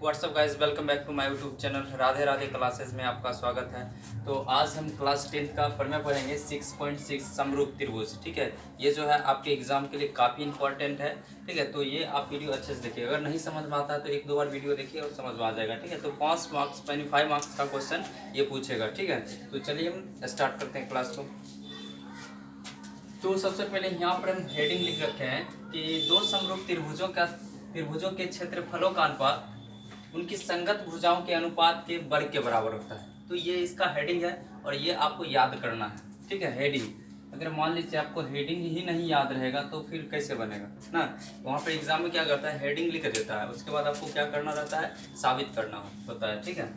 WhatsApp guys, welcome back to my YouTube channel Radhe Radhe classes में आपका स्वागत है। तो आज हम क्लास 10th का प्रमेय पढ़ेंगे 6.6 समरूप त्रिभुज। ठीक है, ये जो है आपके एग्जाम के लिए काफ़ी इंपॉर्टेंट है। ठीक है, तो ये आप वीडियो अच्छे से देखिए। अगर नहीं समझ में आता है तो एक दो बार वीडियो देखिए और समझ में आ जाएगा। ठीक है, तो 5 मार्क्स 5 मार्क्स का क्वेश्चन ये पूछेगा। ठीक है, तो चलिए हम स्टार्ट करते हैं क्लास को। तो सबसे पहले यहाँ पर हम हेडिंग लिख रखे हैं कि दो समरूप त्रिभुजों के क्षेत्रफलों का अनुपात उनकी संगत भुजाओं के अनुपात के वर्ग के बराबर होता है। तो ये इसका हेडिंग है और ये आपको याद करना है। ठीक है, हेडिंग अगर मान लीजिए आपको हेडिंग ही नहीं याद रहेगा तो फिर कैसे बनेगा ना। वहाँ पर एग्जाम में क्या करता है, हेडिंग लिख देता है, उसके बाद आपको क्या करना रहता है, साबित करना होता है। ठीक है,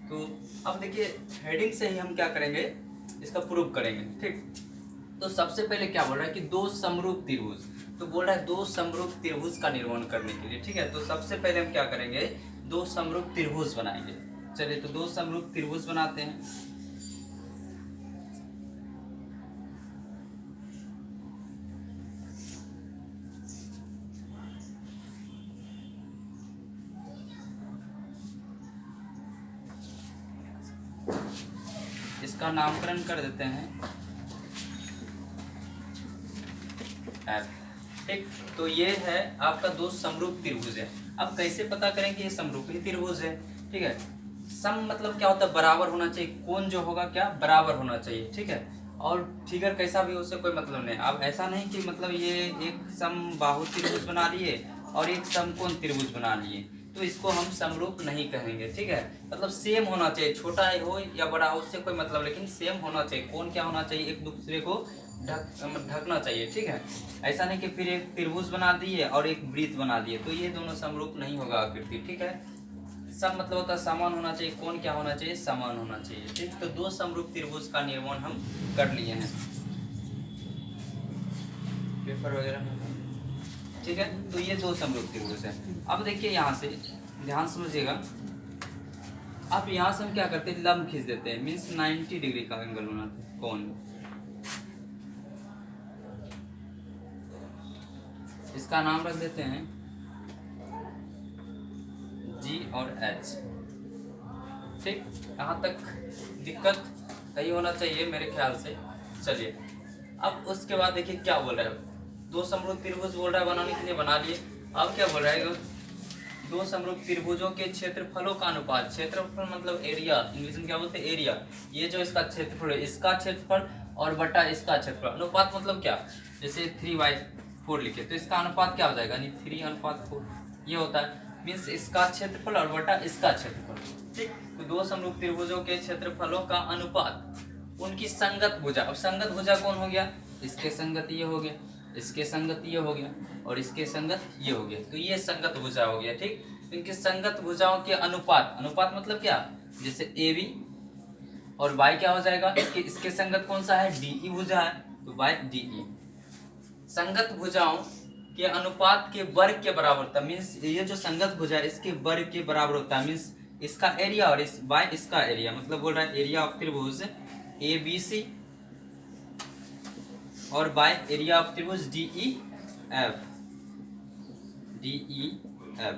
तो अब देखिए हेडिंग से ही हम क्या करेंगे, इसका प्रूफ करेंगे। ठीक, तो सबसे पहले क्या बोल रहा है कि दो समरूप त्रिभुज, तो बोल रहा है दो समरूप त्रिभुज का निर्माण करने के लिए। ठीक है, तो सबसे पहले हम क्या करेंगे, दो समरूप त्रिभुज बनाएंगे। चलिए तो दो समरूप त्रिभुज बनाते हैं। इसका नामकरण कर देते हैं एफ। ठीक, तो ये है आपका दो समरूप त्रिभुज है। अब कैसे पता करें कि ये समरूप ही त्रिभुज है। ठीक है, सम मतलब क्या होता है, बराबर होना चाहिए। कोण जो होगा क्या, बराबर होना चाहिए। ठीक है, और फिगर कैसा भी हो उससे कोई मतलब नहीं। अब ऐसा नहीं कि मतलब ये एक समबाहु त्रिभुज बना लिए और एक समकोण त्रिभुज बना लिए, तो इसको हम समरूप नहीं कहेंगे। ठीक है, मतलब सेम होना चाहिए, छोटा हो या बड़ा हो उससे कोई मतलब, लेकिन सेम होना चाहिए। कोण क्या होना चाहिए, एक दूसरे को ढकना चाहिए। ठीक है, ऐसा नहीं कि फिर एक त्रिभुज बना दिए और एक वृत्त बना दिए, तो ये दोनों समरूप नहीं होगा आकृति। ठीक है, सब मतलब होता है समान होना चाहिए। कोण क्या होना चाहिए, समान होना चाहिए। ठीक, तो दो समरूप त्रिभुज का निर्माण हम कर लिए हैं, पेपर वगैरह। ठीक है, तो ये दो समरूप त्रिभुज है। अब देखिए यहाँ से ध्यान समझिएगा। अब यहाँ से हम क्या करते हैं, लंब खींच देते हैं, मीन्स 90 डिग्री का एंगल बनाते हैं कोण। इसका नाम रख देते हैं जी और एच। ठीक, यहाँ तक दिक्कत नहीं होना चाहिए मेरे ख्याल से। चलिए अब उसके बाद देखिए क्या बोल रहा है, दो समरूप त्रिभुज बोल रहा है बनाने के लिए, बना लिए। अब क्या बोल रहा है, दो समरूप त्रिभुजों के क्षेत्रफलों का अनुपात। क्षेत्रफल मतलब एरिया, इंग्लिश में क्या बोलते हैं, एरिया। ये जो इसका क्षेत्रफल है, इसका क्षेत्रफल और बटा इसका क्षेत्रफल। अनुपात मतलब क्या, जैसे 3/4 लिखे तो इसका अनुपात क्या हो जाएगा, यानी 3:4 ये होता है। मीन्स इसका क्षेत्रफल और बटा इसका क्षेत्रफल। ठीक, तो दो समरूप त्रिभुजों के क्षेत्रफलों का अनुपात उनकी संगत भुजा। अब संगत भुजा कौन हो गया, इसके संगत ये हो गया, इसके संगत ये हो गया और इसके संगत ये हो गया, तो ये संगत भुजा हो गया। ठीक, इनकी संगत भुजाओं के अनुपात, अनुपात मतलब क्या, जैसे ए बी और बाई क्या हो जाएगा, इसके संगत कौन सा है, डी ई भुजा है, तो बाई डी ई। संगत भुजाओं के अनुपात के वर्ग के बराबर होता है। मीन्स ये जो संगत भुजा है इसके वर्ग के बराबर होता है। मीन्स इसका एरिया और इस बाय इसका एरिया, मतलब बोल रहा है एरिया ऑफ त्रिभुज ए बी सी और बाय एरिया ऑफ त्रिभुज D E F, D E F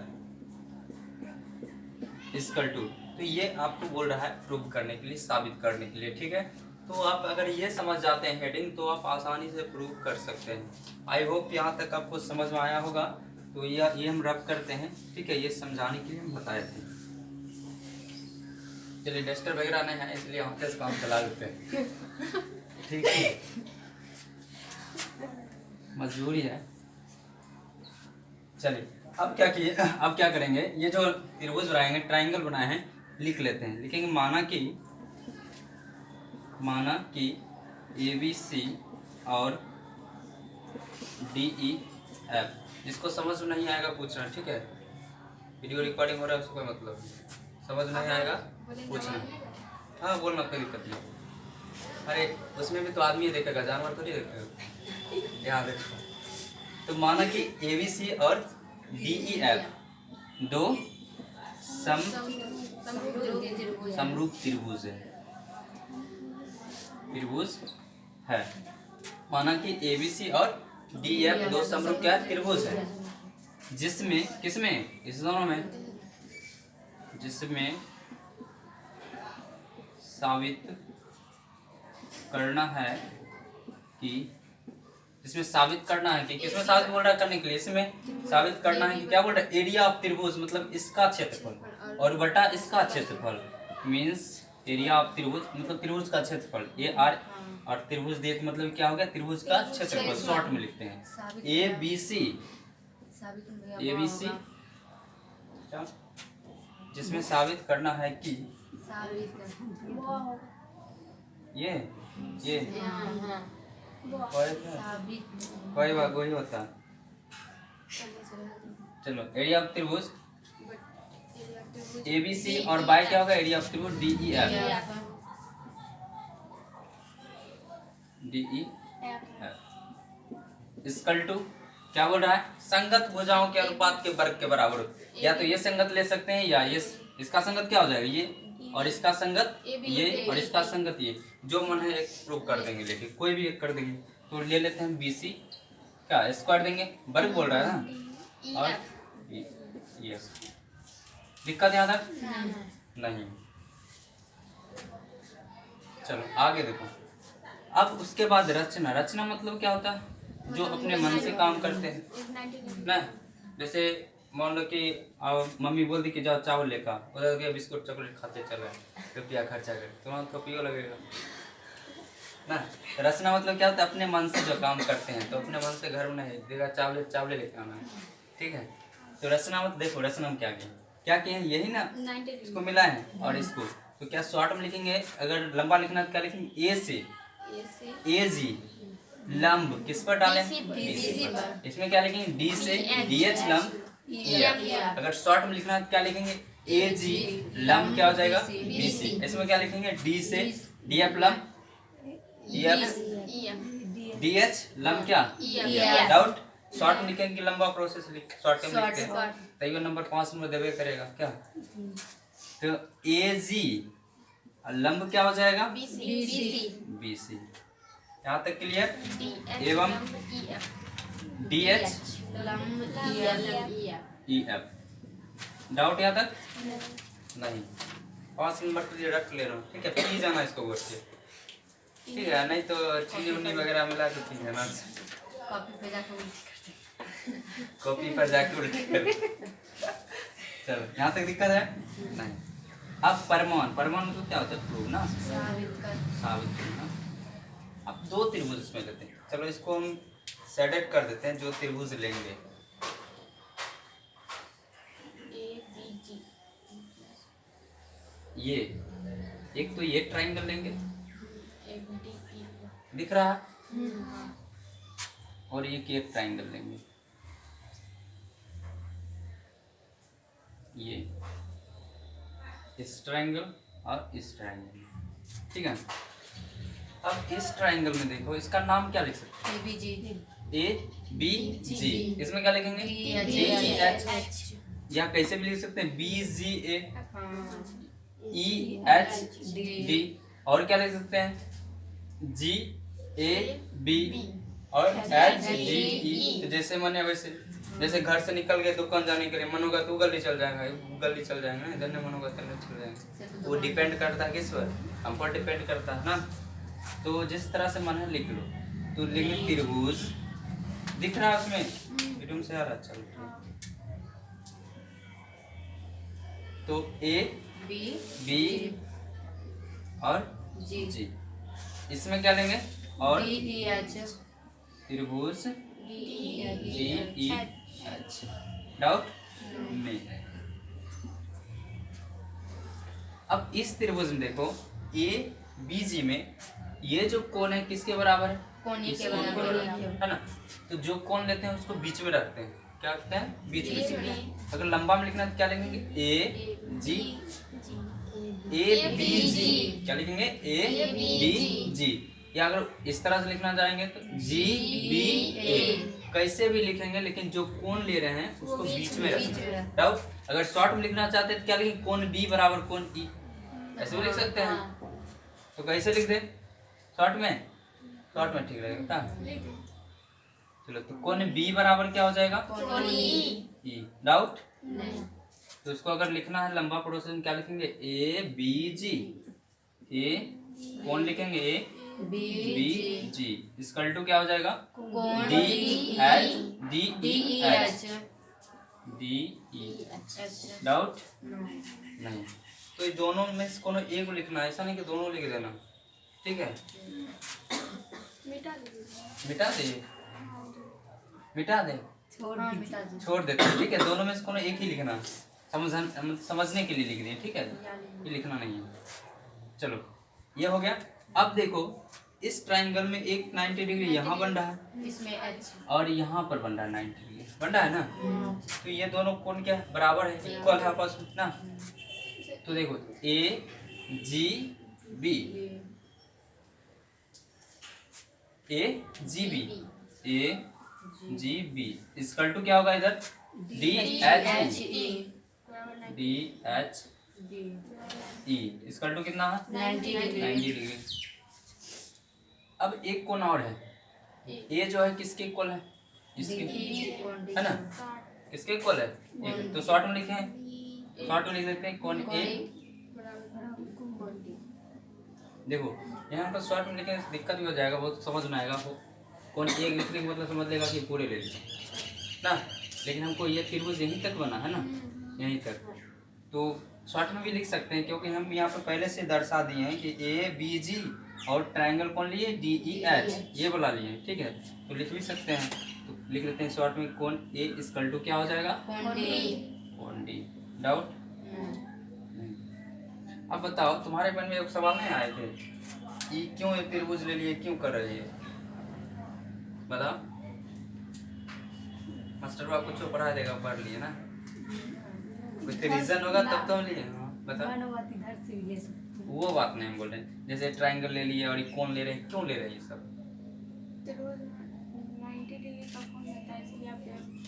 equal to. तो ये आपको बोल रहा है प्रूव करने के लिए, साबित करने के लिए। ठीक है, तो आप अगर ये समझ जाते हैं हेडिंग तो आप आसानी से प्रूव कर सकते हैं। आई होप यहाँ तक आपको समझ में आया होगा। तो ये हम रब करते हैं। ठीक है, ये समझाने के लिए हम बताए थे। चलिए डस्टर वगैरह नहीं है इसलिए हम से काम चला लेते हैं। ठीक है, मजबूरी है। चलिए अब क्या किए, अब क्या करेंगे, ये जो त्रिभुज बनाएंगे, ट्रायंगल बनाए हैं, लिख लेते हैं। लिखेंगे माना कि ए बी सी और डी ई एफ। जिसको समझ में नहीं आएगा पूछना। ठीक है, वीडियो रिकॉर्डिंग हो रहा है उसको कोई मतलब नहीं, समझ में नहीं आएगा पूछना। हाँ बोलना, कोई दिक्कत नहीं। अरे उसमें भी तो आदमी देखेगा, जानवर थोड़ी देखेगा। यहाँ देखो, तो माना कि ए बी सी और डी ई एफ दो समरूप त्रिभुज है। माना कि ए बी सी और डी एफ दो समरूप क्या त्रिभुज है, जिसमें किसमें, इस दोनों में जिसमें साबित करना है कि किसमें साबित बोल रहा है करने के लिए, इसमें साबित करना है कि क्या बोल रहा है, एरिया ऑफ त्रिभुज मतलब इसका क्षेत्रफल और बटा इसका क्षेत्रफल, मीन्स एरिया ऑफ त्रिभुज मतलब त्रिभुज का क्षेत्रफल ए आर, और त्रिभुज देख मतलब क्या हो गया, त्रिभुज का क्षेत्रफल शॉर्ट में लिखते हैं ए बी सी, जिसमें साबित करना है कि ये कोई बात वही होता। चलो एरिया ऑफ त्रिभुज ए बी सी और बाय क्या होगा, एरिया ऑफ त्रिभुज D E F, equal to क्या बोल रहा है, संगत भुजाओं के अनुपात के वर्ग के बराबर। या तो ये संगत ले सकते हैं या ये, इसका संगत क्या हो जाएगा ये, और इसका संगत ये, और इसका संगत ये, जो मन है एक प्रूव कर देंगे, लेकिन कोई भी एक कर देंगे। तो ले लेते हैं बी सी क्या स्क्वायर देंगे, वर्ग बोल रहा है ना, और ये दिक्कत यहाँ तक नहीं। चलो आगे देखो। अब उसके बाद रचना मतलब क्या होता है, जो अपने मन से काम करते हैं ना। जैसे मान लो कि मम्मी बोल दी कि जाओ चावल लेकर, उधर गए बिस्कुट चॉकलेट खाते चले, रुपया खर्चा कर, तुम्हारा तो पियो लगेगा ना। रचना मतलब क्या होता है, अपने मन से जो काम करते हैं, तो अपने मन से घर में नहीं देगा, चावल लेके आना है, ठीक है। तो रचना मतलब देखो, रचना में क्या किए हैं, यही ना, इसको मिला है और इसको, तो क्या शॉर्ट में लिखेंगे, अगर लंबा लिखना तो क्या लिखेंगे, ए से ए जी लंब किस पर डालें, इसमें क्या लिखेंगे, डी से डी एच लंब ई एफ। अगर शॉर्ट में लिखना है तो क्या लिखेंगे, ए जी लंब क्या हो जाएगा, बी सी। इसमें क्या लिखेंगे, डी से डी एफ लंब ई एफ, डी एच लंब क्या ई एफ। डाउट, शॉर्ट में लिखेंगे कि लंबा प्रोसेस शॉर्ट में लिखते हैं, तैयो नंबर 5 में देवे करेगा क्या। तो ए जी लंब क्या हो जाएगा, बी सी। यहाँ तक क्लियर। एवं D H E F. Doubt यहाँ तक नहीं। 5 नंबर के लिए रख ले रहा हूँ, ठीक है। पी जाना इसको बोल के, ठीक है, नहीं तो चीनी उन्नी वगैरह मिला के पी जाना, कॉपी पर जाके उल्टी कर। चलो यहाँ तक दिक्कत है नहीं। अब परमाणु मतलब क्या होता है, प्रूव ना, साबित करना। अब 2 त्रिभुज इसमें लेते हैं, चलो इसको हम सेलेक्ट कर देते हैं, जो त्रिभुज लेंगे ये, एक तो ये ट्रायंगल लेंगे दिख रहा है, और एक ट्रायंगल लेंगे, ये इस ट्रायंगल और इस ट्रायंगल, ठीक है। अब इस ट्रायंगल में देखो, इसका नाम क्या लिख सकते हैं, ए बी जी। इसमें क्या लिखेंगे, जी ई एच, या कैसे भी लिख सकते हैं, बी जी ए ई एच डी, और क्या लिख सकते हैं, जी ए बी और एच जी ई। जैसे मने वैसे, जैसे घर से निकल गए दुकान जाने के लिए, मन होगा तो गली चल जाएगा, इधर नहीं मन होगा तो चल जाएंगे। वो डिपेंड करता है किस पर, हम पर डिपेंड करता है ना। तो जिस तरह से मन है लिख लो। तो लिख त्रिभुज दिख रहा है उसमें, वीडियो से आ रहा, चलो तो ए बी और जी, इसमें क्या लेंगे, और त्रिभुज जी ई एच। डाउट में। अब इस त्रिभुज में देखो, ए बी जी में ये जो कोण है किसके बराबर है, कोने के बराबर है ना। तो जो कोण लेते हैं उसको बीच में रखते हैं, क्या रखते हैं, बीच में। अगर लंबा में लिखना है तो क्या लिखेंगे, ए जी ए बी जी, क्या लिखेंगे, ए बी जी। या अगर इस तरह से लिखना चाहेंगे तो जी बी ए, कैसे भी लिखेंगे, लेकिन जो कोण ले रहे हैं उसको बीच में रखेंगे। डाउट, अगर शॉर्ट में लिखना चाहते हैं तो क्या लिखेंगे, कोण बी बराबर कोण ई, ऐसे भी लिख सकते हैं। तो कैसे लिख दे, शॉर्ट में ठीक रहेगा। चलो तो कोण बी बराबर क्या हो जाएगा, ई। डाउट तो इसको अगर लिखना है लंबा प्रोसेस क्या लिखेंगे, ए बी जी, ए कौन लिखेंगे, A B G equal to क्या हो जाएगा, D H D E H D E H. Doubt नहीं। तो ये दोनों में से कोनो एक को लिखना है, ऐसा नहीं कि दोनों लिख देना, ठीक है। मिटा दे, मिटा दे, छोड़ देते हैं, ठीक है। दोनों में से कोनो एक ही लिखना, समझने के लिए लिख दिए, ठीक है, ये लिखना नहीं है। चलो ये हो गया। अब देखो इस ट्रायंगल में एक 90 डिग्री यहाँ बन रहा है, इसमें एच और यहाँ पर बन रहा है 90 डिग्री बन रहा है ना। तो ये दोनों कोण क्या बराबर है, इक्वल है आपस में ना। तो देखो A G B, A G B, A G B equal to क्या होगा इधर, D H D H E equal to कितना है, 90 डिग्री। अब एक कोण और है, ए जो है किसके इक्वल है, इसके, है ना, किसके इक्वल है, तो शॉर्ट में लिखे, शॉर्ट में लिख देते हैं कोण ए। देखो यहाँ पर शॉर्ट में लिखे दिक्कत भी हो जाएगा, बहुत समझ में आएगा आपको। कोण एक लिखने का मतलब समझ लेगा कि पूरे ले लें ना, लेकिन हमको ये त्रिभुज यहीं तक बना है ना, यहीं तक। तो शॉर्ट में भी लिख सकते हैं, क्योंकि हम यहाँ पर पहले से दर्शा दिए हैं कि ए बी जी और ट्रायंगल कौन लिए, डी ई एच, ये बना लिए, ठीक है। तो लिख भी सकते हैं, तो लिख लेते हैं शॉर्ट में कोण ए इक्वल टू क्या हो जाएगा, कोण डी। डाउट नहीं। अब बताओ तुम्हारे मन में एक सवाल नहीं आए थे, ये क्यों ये त्रिभुज ले लिए, क्यों कर रही है, बताओ। मास्टर आपको जो पढ़ा देगा पढ़ लिए ना, कुछ रीजन होगा तब तो हम लिए। बताओ वो बात नहीं हम बोल रहे हैं, जैसे ट्रायंगल ले लिए और ये कोण ले रहे हैं, क्यों ले रहे हैं ये सब,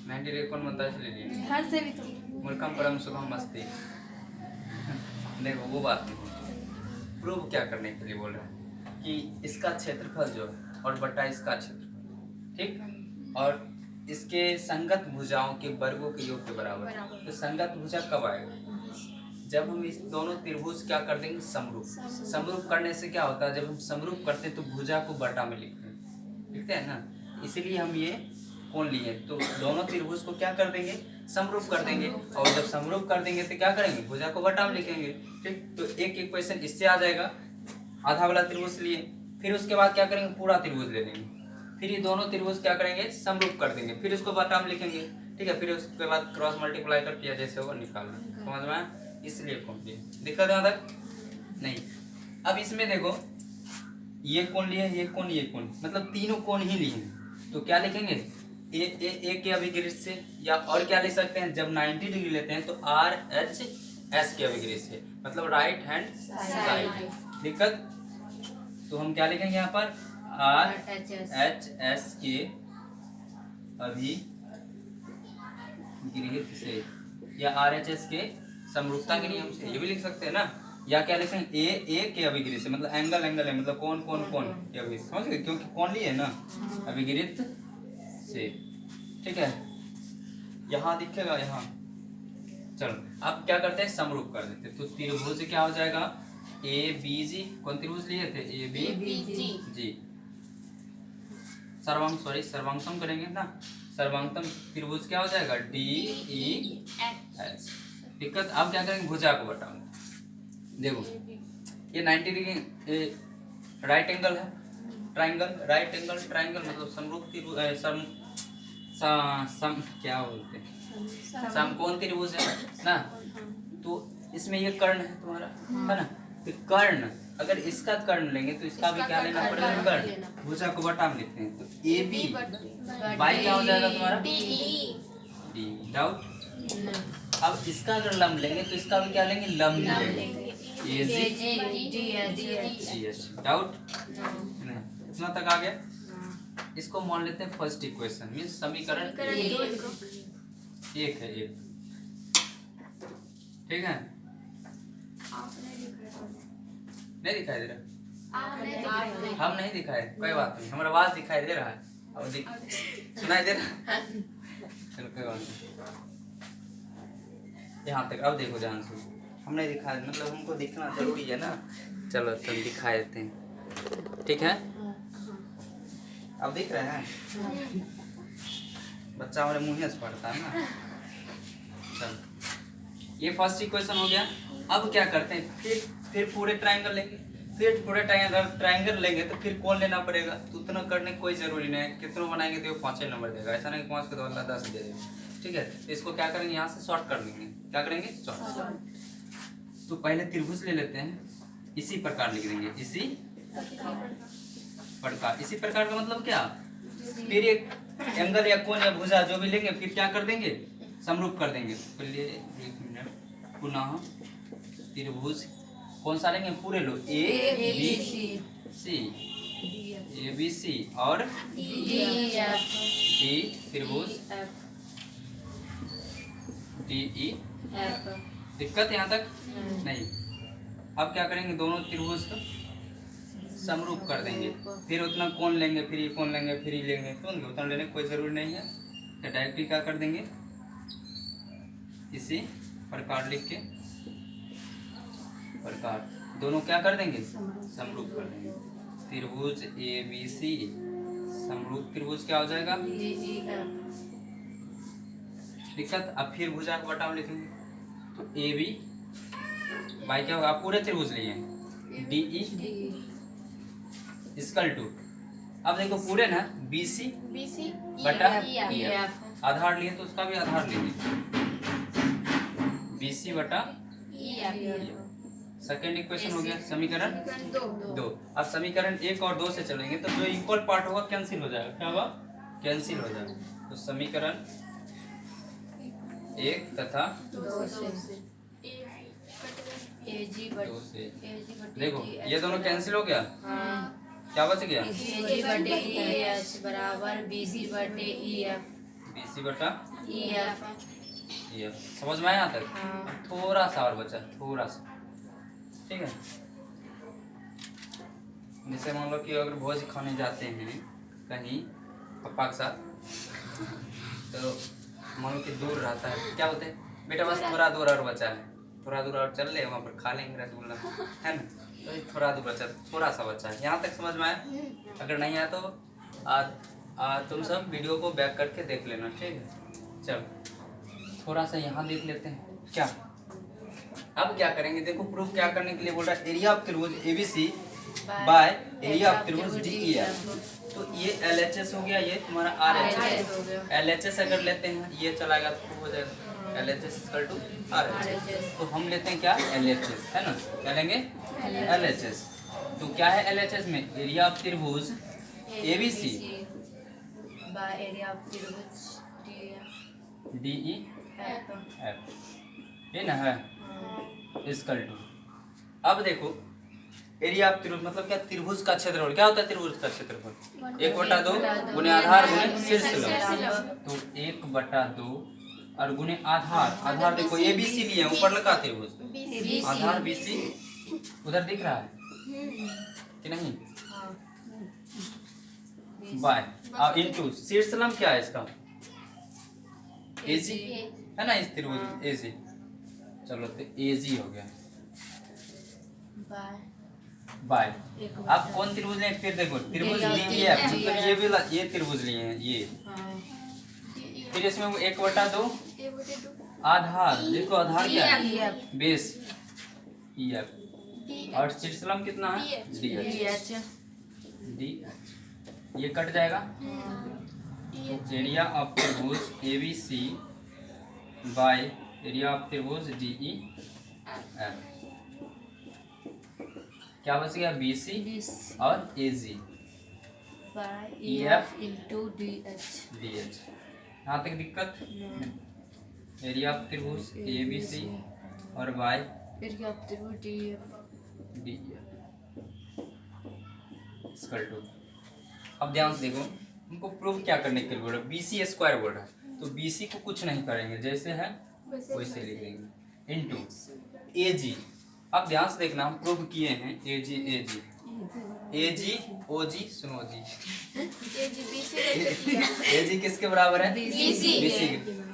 90 डिग्री कोण बनता है इसलिए लिए, घर से भी तो मुल्कम परम सुखम मस्ती। देखो वो बात नहीं, प्रूव क्या करने के लिए बोल रहे हैं कि इसका क्षेत्रफल जो है और बटा इसका क्षेत्रफल, ठीक, और इसके संगत भुजाओं के वर्गों के योग के बराबर। तो संगत भुजा कब आएगा, जब हम इस दोनों त्रिभुज क्या कर देंगे, समरूप। समरूप करने से क्या होता है, जब हम समरूप करते हैं तो भुजा को बटा में लिखते हैं ना, इसीलिए हम ये कोण लिए। तो दोनों त्रिभुज को क्या कर देंगे, समरूप कर देंगे, और जब समरूप कर देंगे तो क्या करेंगे, भुजा को बटा में लिखेंगे, ठीक। तो एक इक्वेशन इससे आ जाएगा, आधा वाला त्रिभुज लिए, फिर उसके बाद क्या करेंगे, पूरा त्रिभुज ले लेंगे, फिर ये दोनों त्रिभुज क्या करेंगे, समरूप कर देंगे, फिर उसको बटा में लिखेंगे, ठीक है। फिर उसके बाद क्रॉस मल्टीप्लाई कर किया जैसे होगा निकालना, समझ में आया, इसलिए कोण लिए। दिक्कत है तक नहीं। अब इसमें देखो ये कोण लिए, ये कोण, ये कोण, मतलब तीनों कोण ही लिए, तो क्या लिखेंगे, ए के अभिग्रह से, या और क्या लिख सकते हैं, जब 90 डिग्री लेते हैं तो आर एच एस के अभिग्रह से, मतलब राइट हैंड साइड। दिक्कत, तो हम क्या लिखेंगे यहाँ पर, आर एच एस के अभिग्रह से, या आर एच एस के समरूपता के नियम से, ये भी लिख सकते हैं ना। या क्या लिखेंगे, ए के अभिग्रह से, मतलब एंगल है, मतलब कौन ये अभिग्रह, समझ गए, क्योंकि कौन लिए ना, अभिग्रहित से, ठीक है। यहाँ दिखेगा यहाँ। चलो अब क्या करते हैं, समरूप कर देते हैं। तो त्रिभुज क्या हो जाएगा, ए बी जी, कौन त्रिभुज लिए थे, ए बी जी, सर्वांगसम करेंगे ना, सर्वांगतम त्रिभुज क्या हो जाएगा, डी ई एच। दिक्कत, अब क्या करेंगे, भुजा को बटाऊंगा। देखो ये 90 डिग्री राइट एंगल है, ट्रायंगल, राइट एंगल ट्रायंगल, मतलब समरूप त्रिभुज, क्या बोलते हैं, समकोण त्रिभुज है ना। तो इसमें ये कर्ण है तुम्हारा, है ना। तो कर्ण, अगर इसका कर्ण लेंगे तो इसका भी क्या लेना पड़ेगा, कर्ण। भुजा को बटा में लिखते हैं, तो ए बी बाई क्या हो जाएगा तुम्हारा, डी। डाउट। अब इसका अगर लंब लेंगे तो इसका भी क्या लेंगे, लंब लेंगे, ए जी एच। डाउट नहीं, इतना तक आ गया। इसको मान लेते हैं फर्स्ट इक्वेशन, मींस समीकरण एक है, एक, ठीक है। नहीं दिखाई दे रहा, हम नहीं दिखाए, कोई बात नहीं, हमारा आवाज दिखाई दे रहा है, अब सुनाई दे रहा है, चलो कोई बात नहीं। यहाँ तक। अब देखो ध्यान से, हमने दिखाया, मतलब हमको दिखना जरूरी है ना, चलो तो दिखा देते हैं, ठीक है। अब दिख रहे हैं, बच्चा हमारे मुँह से पढ़ता है ना। चलो ये फर्स्ट इक्वेशन हो गया। अब क्या करते हैं, फिर पूरे ट्रायंगल लेंगे, फिर पूरे ट्रायंगल लेंगे तो फिर कौन लेना पड़ेगा, तो उतना करने की कोई जरूरी नहीं है। कितना बनाएंगे तो 5 नंबर देगा, ऐसा नहीं 5 के तो अल्लाह 10 दे देगा, ठीक है। तो इसको क्या करेंगे, यहाँ से शॉर्ट कर लेंगे। क्या करेंगे, शॉर्ट। तो पहले त्रिभुज ले लेते हैं, इसी प्रकार लिख देंगे, इसी प्रकार। इसी प्रकार का मतलब क्या, फिर एक एंगल या कोण या भुजा जो भी लेंगे फिर क्या कर देंगे, समरूप कर देंगे। पहले 1 मिनट, पुनः त्रिभुज कौन सा लेंगे, पूरे लो, ए बी सी और डी त्रिभुज डी ई एफ। दिक्कत यहाँ तक नहीं। अब क्या करेंगे, दोनों त्रिभुज को समरूप कर देंगे, फिर उतना कौन लेंगे, फिर ये कौन लेंगे, फिर ये लेंगे, तो उतना लेने की कोई जरूरी नहीं है। तो डायरेक्टली क्या कर देंगे, इसी प्रकार लिख के प्रकार दोनों क्या कर देंगे, समरूप कर देंगे। त्रिभुज ए बी सी समरूप त्रिभुज क्या हो जाएगा, दिक्कत। अब फिर भुजा को बटाव लिखेंगे, तो ए बी बाई क्या होगा, आप पूरे त्रिभुज लिए डी ई इक्वल टू, अब देखो पूरे ना बी सी बटा ई एफ, आधार लिए तो उसका भी आधार लेंगे, बी सी बटा ई एफ। सेकेंड इक्वेशन हो गया, समीकरण 2। अब समीकरण 1 और 2 से चलेंगे तो जो इक्वल पार्ट होगा कैंसिल हो जाएगा, क्या होगा, कैंसिल हो जाएगा। तो समीकरण 1 तथा 2 से देखो ये दोनों कैंसिल हो गया, क्या बच गया, बराबर BC बटे EF, BC बटा EF। समझ में आया यहाँ तक। थोड़ा सा और बचा, थोड़ा सा, ठीक है। जैसे मान लो कि अगर भोज खाने जाते हैं कहीं पापा के साथ, तो मान लो कि दूर रहता है, क्या बोलते हैं, बेटा बस थोड़ा दूर और बचा है, थोड़ा दूर और चल ले, वहाँ पर खा लेंगे रसगुल्ला, है ना। तो थोड़ा दूर बचा, थोड़ा सा बचा है। यहाँ तक समझ में आया। अगर नहीं आया तो तुम सब वीडियो को बैक करके देख लेना, ठीक है। चलो थोड़ा सा यहाँ देख लेते हैं क्या। अब क्या करेंगे, देखो प्रूफ क्या करने के लिए बोल रहा है, एरिया ऑफ त्रिभुज एबीसी बाय एरिया ऑफ त्रिभुज डीईएफ। तो ये एलएचएस हो गया, ये तुम्हारा आरएचएस। एलएचएस अगर लेते हैं ये चलाएगा तो हो जाएगा एलएचएस इक्वल टू आरएचएस। तो हम लेते हैं क्या, एलएचएस, है ना, क्या लेंगे, एलएचएस। तो क्या है एलएचएस में, एरिया ऑफ त्रिभुज एबीसी बाय एरिया ऑफ त्रिभुज डीईएफ, ये ना है, इक्वल टू। अब देखो एरिया ऑफ त्रिभुज मतलब क्या, त्रिभुज का क्षेत्रफल। क्या होता है त्रिभुज का क्षेत्रफल, 1/2 गुने आधार गुने शीर्ष लंब। तो 1/2 और गुने आधार, आधार देखो ए बी सी लिए ऊपर लगा त्रिभुज, आधार बी सी उधर दिख रहा है कि नहीं, बाय और इनटू शीर्ष लंब क्या है इसका, एजी है ना, इस त्रिभुज एजी। चलो तो एजी हो गया बाय। अब कौन त्रिभुज लें, फिर देखो त्रिभुज डीईएफ, मतलब ये भी ये त्रिभुज लिए हैं ये। फिर इसमें 1/2 आधार, देखो आधार क्या है, बेस ईएफ, और शीर्षलंब कितना है, डीएच। ये कट जाएगा, तो एरिया ऑफ त्रिभुज एबीसी बाय एरिया ऑफ त्रिभुज डीईएफ, क्या बच गया, बीसी और एजी EF इनटू डीएच। यहाँ तक दिक्कत, एरिया ऑफ त्रिभुज एबीसी और बाय एरिया ऑफ त्रिभुज डीएफ इक्वल टू। अब ध्यान से देखो, हमको प्रूफ क्या करने के लिए बोल रहा है, BC स्क्वायर बोल रहा है, तो BC को कुछ नहीं करेंगे, जैसे है वैसे लिख देंगे, इनटू AG। अब ध्यान से देखना, हम प्रूफ किए हैं AG AG OG सुनो जी, AG AG किसके बराबर है? BC। BC।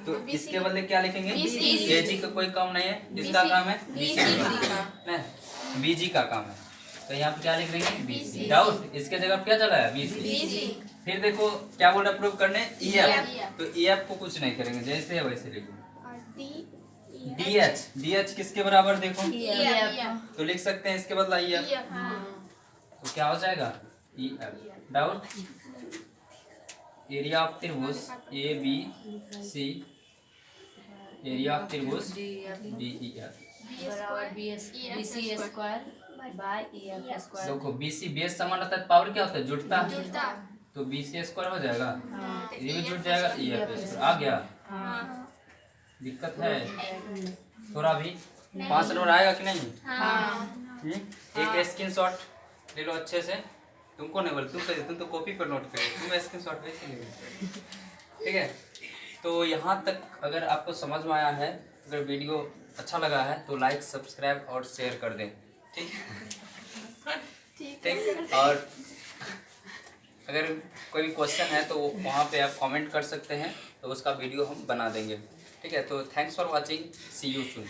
तो इसके बदले क्या लिखेंगे? BC। AG का कोई काम नहीं है, किसका काम है? BC का। नहीं, BG का काम है, तो यहाँ पे क्या लिख देंगे? BC। डाउट? इसके जगह क्या चला है? BC। फिर देखो क्या बोल रहा है प्रूव करने? EF। तो EF को कुछ नहीं करेंगे, जैसे है वैसे लिखो। DH किसके बराबर देखो? EF। तो लिख सकते हैं इसके बदला EF। तो क्या हो जाएगा? EF। डाउट? एरिया ऑफ त्रिभुज ABC, एरिया ऑफ त्रिभुज DEF। बराबर BC square by EF square. देखो BC बेस समान रहता है, पावर क्या होता है? जुड़ता है, तो BC स्क्वायर हो जाएगा, ये भी जुड़ जाएगा, EF स्क्वायर आ गया। दिक्कत है थोड़ा भी? 5 नंबर आएगा कि नहीं? एक स्क्रीनशॉट ले लो अच्छे से, तुमको नहीं बोल, तुम तो कॉपी पर नोट करो, तुम स्क्रीनशॉट वैसे ले लो, ठीक है? तो यहाँ तक अगर आपको समझ में आया है, अगर वीडियो अच्छा लगा है तो लाइक सब्सक्राइब और शेयर कर दें, ठीक? ठीक। और अगर कोई भी क्वेश्चन है तो वहाँ पे आप कमेंट कर सकते हैं, तो उसका वीडियो हम बना देंगे, ठीक है? तो thanks for watching, see you soon.